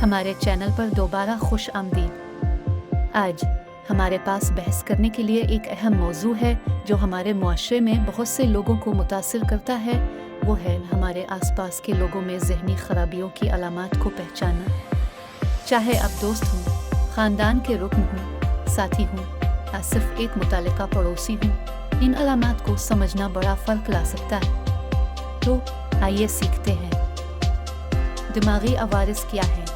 हमारे चैनल पर दोबारा खुश आमदीद। आज हमारे पास बहस करने के लिए एक अहम मौजू है जो हमारे मुआशरे में बहुत से लोगों को मुतासिर करता है। वो है हमारे आसपास के लोगों में ज़हनी खराबियों की अलामात को पहचानना। चाहे आप दोस्त हों, ख़ानदान के रुकन हों, साथी हों या सिर्फ एक मुतालिका पड़ोसी हों, इन अलामात को समझना बड़ा फ़र्क ला सकता है। तो आइए सीखते हैं, दिमागी अवारिस क्या है।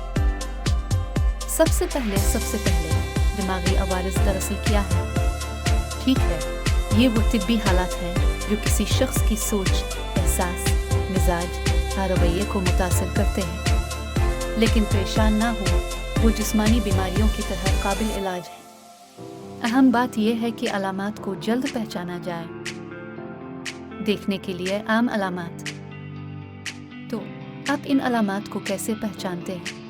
सबसे पहले दिमागी अवारिस दरअसल क्या है? ठीक है, ये वो तिब्बी हालात हैं जो किसी शख्स की सोच, एहसास, मिजाज या रवैये को मुतासिर करते हैं। लेकिन परेशान ना हो, वो जिस्मानी बीमारियों की तरह काबिल इलाज है। अहम बात यह है कि अलामात को जल्द पहचाना जाए। देखने के लिए आम अलामात। तो आप इन अलामात को कैसे पहचानते हैं?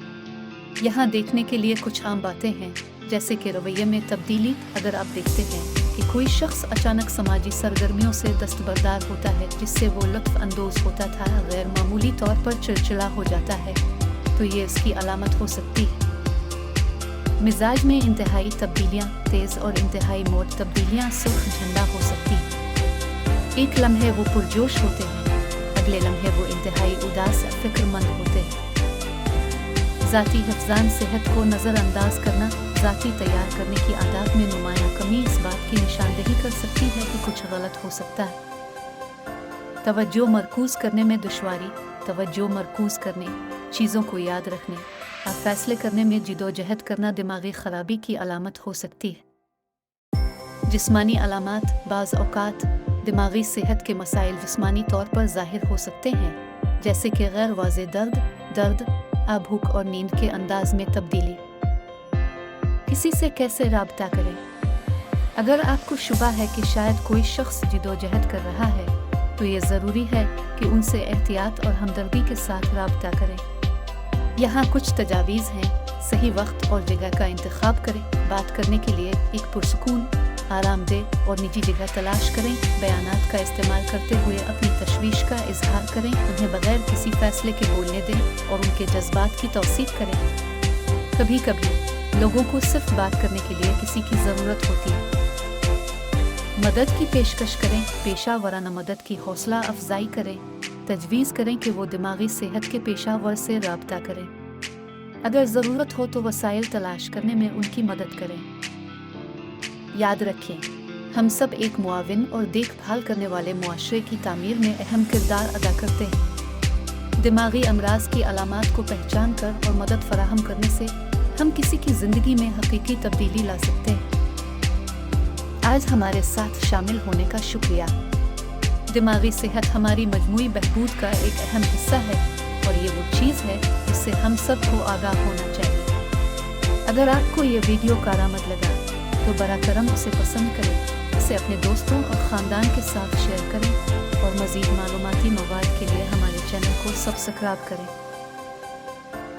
यहाँ देखने के लिए कुछ आम बातें हैं, जैसे कि रवैये में तब्दीली। अगर आप देखते हैं कि कोई शख्स अचानक समाजी सरगर्मियों से दस्तबरदार होता है जिससे वो लुत्फ अंदोज होता था, गैर मामूली तौर पर चिड़चिड़ा हो जाता है, तो ये इसकी अलामत हो सकती है। मिजाज में इंतहाई तब्दीलियाँ, तेज़ और इंतहाई मोट तब्दीलियाँ सुर्ख झंडा हो सकती हैं। एक लम्हे वो पुरजोश होते हैं, अगले लम्हे वो इंतहाई उदास या फिक्रमंद होते हैं। ज़ाती हिफ्ज़ान सेहत को नज़रअंदाज करना, ज़ाती तैयार करने की आदत में नुमायां कमी इस बात की निशानदेही कर सकती है कि कुछ गलत हो सकता है। तवज्जो मरकूज़ करने में दुश्वारी, तवज्जो मरकूज़ करने, चीज़ों को याद रखने और फैसले करने में जिदोजहद करना दिमागी खराबी की अलामत हो सकती है। जिस्मानी अलामात। बाज़ औक़ात दिमागी सेहत के मसाइल जिस्मानी तौर पर ज़ाहिर हो सकते हैं, जैसे कि गैर वाज़े दर्द, भूख और नींद के अंदाज में तब्दीली। किसी से कैसे राब्ता करें? अगर आपको शुबा है कि शायद कोई शख्स जिदोजहद कर रहा है, तो ये ज़रूरी है कि उनसे एहतियात और हमदर्दी के साथ राब्ता करें। यहाँ कुछ तजावीज़ हैं। सही वक्त और जगह का इंतखाब करें। बात करने के लिए एक पुरसुकून, आरामदेह और निजी जगह तलाश करें। बयानात का इस्तेमाल करते हुए अपनी तशवीश का इजहार करें। उन्हें बगैर किसी फैसले के बोलने दें और उनके जज्बात की तौसीक करें। कभी कभी लोगों को सिर्फ बात करने के लिए किसी की ज़रूरत होती है। मदद की पेशकश करें। पेशा वराना मदद की हौसला अफजाई करें। तजवीज़ करें कि वो दिमागी सेहत के पेशावर से राब्ता करें। अगर ज़रूरत हो तो वसाइल तलाश करने में उनकी मदद करें। याद रखें, हम सब एक मुआविन और देखभाल करने वाले मुआशरे की तामीर में अहम किरदार अदा करते हैं। दिमागी अमराज की अलामात को पहचान कर और मदद फराहम करने से हम किसी की ज़िंदगी में हकीकी तब्दीली ला सकते हैं। आज हमारे साथ शामिल होने का शुक्रिया। दिमागी सेहत हमारी मजमूई बहबूद का एक अहम हिस्सा है और ये वो चीज़ है जिससे हम सबको आगाह होना चाहिए। अगर आपको ये वीडियो कारआमद लगा तो बरा करम उसे पसंद करें, इसे अपने दोस्तों और ख़ानदान के साथ शेयर करें और मज़ीद मालूमाती मवाद के लिए हमारे चैनल को सब्सक्राइब करें।